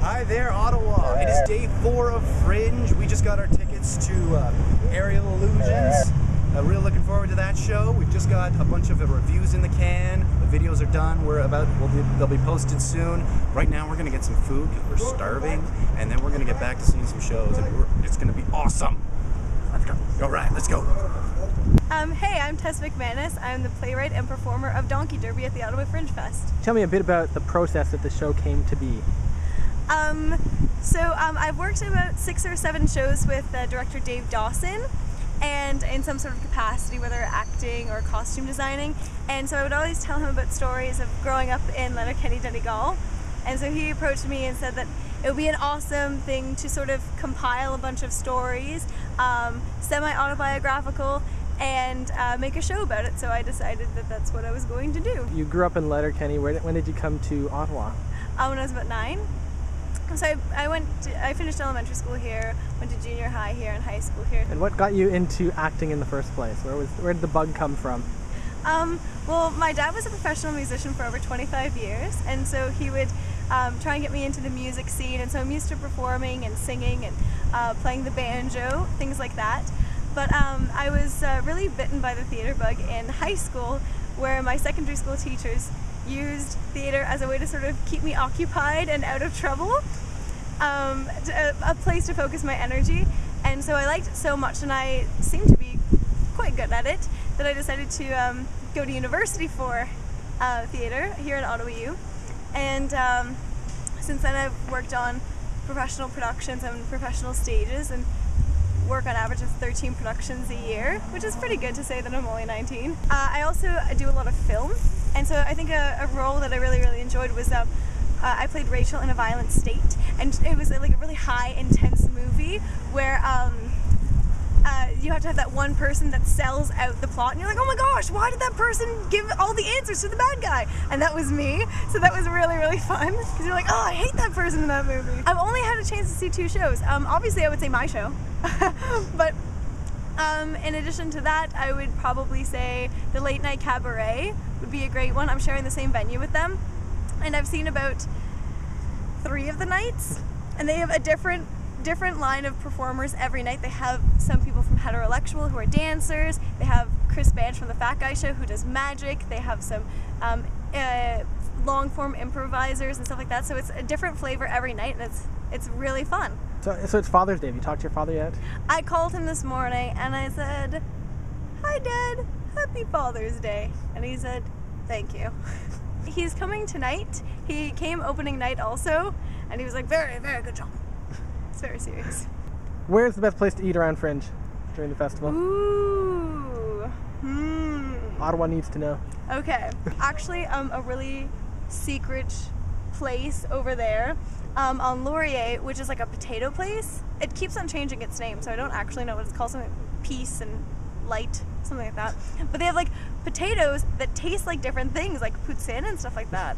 Hi there, Ottawa. It is day 4 of Fringe. We just got our tickets to Aerial Illusions. Really looking forward to that show. We've just got a bunch of reviews in the can. The videos are done. They'll be posted soon. Right now, we're gonna get some food because we're starving, and then we're gonna get back to seeing some shows, and it's gonna be awesome. Let's go. All right, let's go. Hey, I'm Tessa McManus. I'm the playwright and performer of Donkey Derby at the Ottawa Fringe Fest. Tell me a bit about the process that the show came to be. I've worked in about 6 or 7 shows with director Dave Dawson, and in some sort of capacity, whether acting or costume designing. And so I would always tell him about stories of growing up in Letterkenny, Donegal. And so he approached me and said that it would be an awesome thing to sort of compile a bunch of stories, semi-autobiographical, and make a show about it. So I decided that that's what I was going to do. You grew up in Letterkenny. When did you come to Ottawa? When I was about 9. So I finished elementary school here, went to junior high here and high school here. And what got you into acting in the first place? Where did the bug come from? Well, my dad was a professional musician for over 25 years, and so he would try and get me into the music scene, and so I'm used to performing and singing and playing the banjo, things like that. But I was really bitten by the theater bug in high school, where my secondary school teachers used theater as a way to sort of keep me occupied and out of trouble, a place to focus my energy. And so I liked it so much, and I seemed to be quite good at it, that I decided to go to university for theater here in Ottawa U. And since then I've worked on professional productions and professional stages, and work on average of 13 productions a year, which is pretty good to say that I'm only 19. I also do a lot of film, and so I think a role that I really enjoyed was I played Rachel in A Violent State, and it was like a really high, intense movie where you have to have that one person that sells out the plot, and you're like, oh my gosh, why did that person give all the answers to the bad guy? And that was me, so that was really fun, because you're like, oh, I hate that person in that movie. I've only had a chance to see 2 shows. Obviously I would say my show, but in addition to that, I would probably say the Late Night Cabaret would be a great one. I'm sharing the same venue with them, and I've seen about 3 of the nights, and they have a different line of performers every night. They have some people from Heterolectual who are dancers. They have Chris Banch from the Fat Guy Show who does magic. They have some long form improvisers and stuff like that. So it's a different flavor every night, and it's really fun. So it's Father's Day. Have you talked to your father yet? I called him this morning and I said, "Hi Dad, happy Father's Day." And he said, "Thank you." He's coming tonight. He came opening night also, and he was like, very good job. It's very serious. Where's the best place to eat around Fringe during the festival? Ooh. Ottawa needs to know. Okay. Actually, a really secret place over there on Laurier, which is like a potato place. It keeps on changing its name, so I don't actually know what it's called. Something Peace and Light, something like that. But they have like potatoes that taste like different things, like poutine and stuff like that.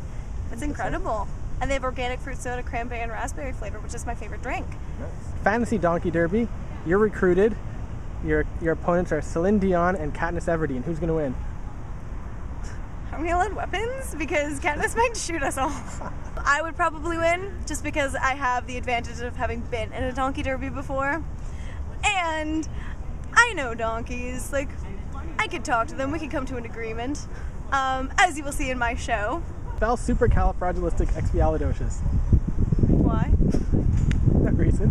It's incredible. And they have organic fruit soda, cranberry and raspberry flavor, which is my favorite drink. Nice. Fantasy Donkey Derby. You're recruited. Your opponents are Celine Dion and Katniss Everdeen. Who's going to win? Are we allowed weapons? Because Katniss might shoot us all. I would probably win, just because I have the advantage of having been in a donkey derby before. And I know donkeys. Like, I could talk to them. We could come to an agreement. As you will see in my show. Spell supercalifragilisticexpialidocious. Why? That reason.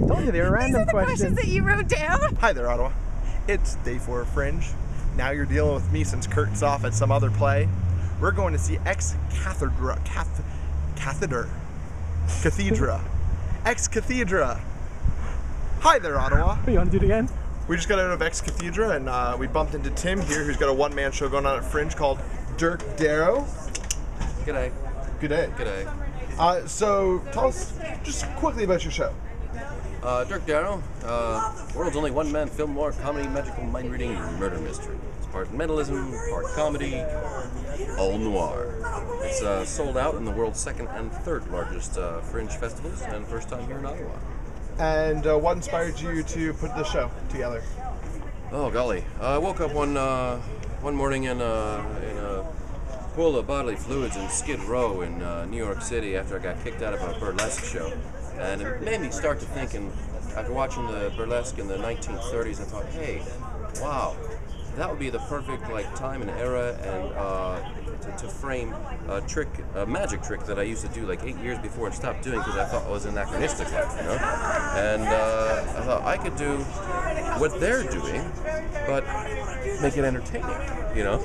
Told you they were random questions that you wrote down. Hi there, Ottawa. It's day 4 of Fringe. Now you're dealing with me since Kurt's off at some other play. We're going to see Ex Cathedra. Hi there, Ottawa. You want to do it again? We just got out of Ex Cathedra, and we bumped into Tim here, who's got a one-man show going on at Fringe called Darrow. G'day. G'day. G'day. So tell us just quickly about your show. Darrow, world's only one-man film noir comedy, magical mind-reading, murder mystery. It's part mentalism, part comedy, all noir. It's sold out in the world's 2nd and 3rd largest Fringe festivals, and first time here in Ottawa. And what inspired you to put the show together? Oh golly, I woke up one morning in a full of bodily fluids in Skid Row in New York City after I got kicked out of a burlesque show. And it made me start to think, and after watching the burlesque in the 1930s, I thought, hey, wow, that would be the perfect like time and era and to frame a magic trick that I used to do like 8 years before and stopped doing because I thought it was anachronistic, you know. And I thought I could do what they're doing, but make it entertaining, you know.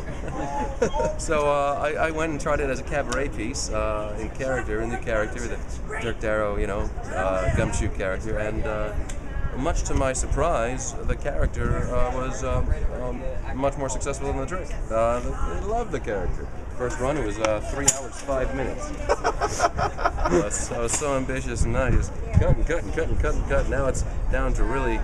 So I went and tried it as a cabaret piece in the character, the Dirk Darrow, you know, gumshoe character, and much to my surprise, the character was much more successful than the trick. I loved the character. First run, it was 3 hours, 5 minutes. I was so ambitious, and I just cut. Now it's down to really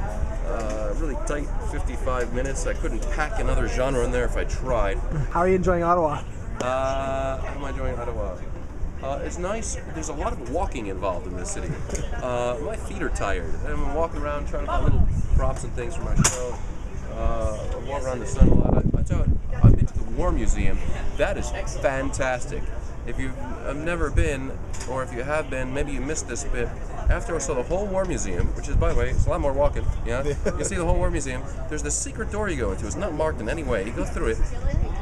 tight 55 minutes. I couldn't pack another genre in there if I tried. How are you enjoying Ottawa? How am I enjoying Ottawa? It's nice. There's a lot of walking involved in this city. My feet are tired. I'm walking around trying to find little props and things for my show. I walk around the sun a lot. I've been to the War Museum. That is fantastic. If you've never been, or if you have been, maybe you missed this bit. After I saw the whole War Museum, which is, by the way, it's a lot more walking, yeah? You see the whole War Museum, there's this secret door you go into. It's not marked in any way. You go through it,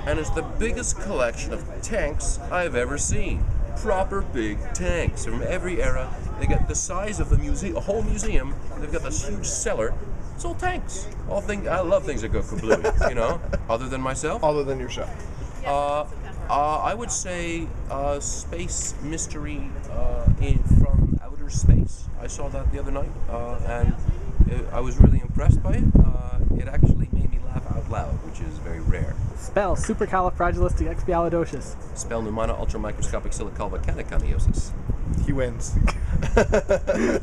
and it's the biggest collection of tanks I've ever seen. Proper big tanks from every era. They get the size of the museum, a whole museum. They've got this huge cellar. It's all tanks. I love things that go kablooey, you know? Other than myself? Other than your show. I would say space mystery from outer space. I saw that the other night, and I was really impressed by it. It actually made me laugh out loud, which is very rare. Spell supercalifragilisticexpialidocious. Spell pneumona ultramicroscopic silicovolcaniconiosis. He wins.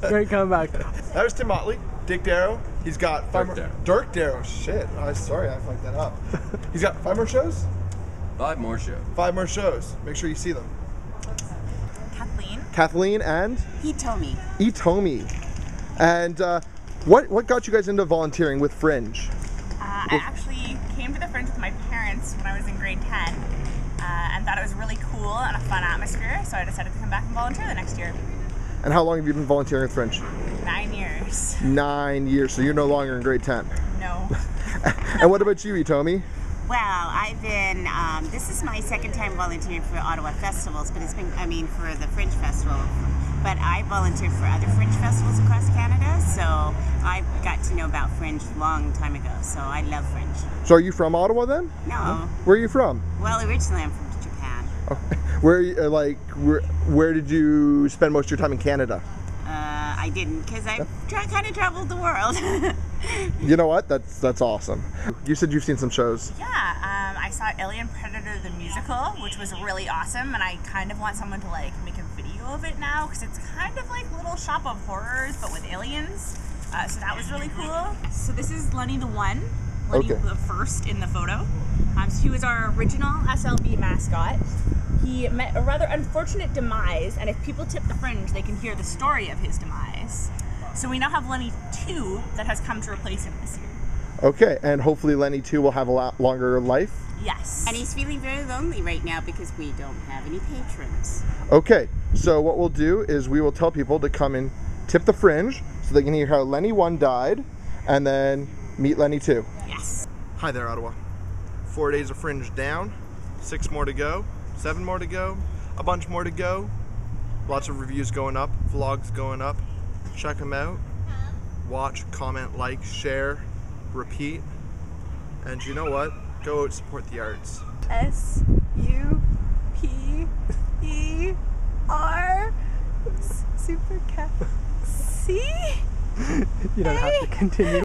Great comeback. That was Tim Motley. Dick Darrow. He's got Dirk Darrow. Shit. Sorry, I fucked that up. He's got 5 more shows? 5 more shows. 5 more shows. Make sure you see them. Kathleen and? Itomi. And what got you guys into volunteering with Fringe? I actually came to the Fringe with my parents when I was in grade 10 and thought it was really cool and a fun atmosphere, so I decided to come back and volunteer the next year. And how long have you been volunteering with Fringe? 9 years. 9 years, so you're no longer in grade 10? No. And what about you, Itomi? Well, I've been, this is my second time volunteering for Ottawa festivals, but it's been, for the Fringe Festival. But I volunteered for other Fringe festivals across Canada, so I got to know about Fringe a long time ago, so I love Fringe. So are you from Ottawa then? No. Where are you from? Well, originally I'm from Japan. Oh, where did you spend most of your time in Canada? I didn't, because I kind of traveled the world. You know what? That's awesome. You said you've seen some shows. Yeah, I saw Alien Predator the musical, which was really awesome, and I kind of want someone to make a video of it now, because it's kind of like Little Shop of Horrors, but with aliens. So that was really cool. So this is Lenny the One, Lenny the First in the photo. So he was our original SLB mascot. He met a rather unfortunate demise, and if people tip the Fringe, they can hear the story of his demise. So we now have Lenny 2 that has come to replace him this year. Okay, and hopefully Lenny 2 will have a lot longer life? Yes. And he's feeling very lonely right now because we don't have any patrons. Okay, so what we'll do is we will tell people to come and tip the Fringe so they can hear how Lenny 1 died and then meet Lenny 2. Yes. Hi there, Ottawa. 4 days of Fringe down, 6 more to go, 7 more to go, a bunch more to go. Lots of reviews going up, vlogs going up. Check them out. Watch, comment, like, share, repeat. And you know what? Go out, support the arts. SUPER Super Cat. See? You don't have to continue.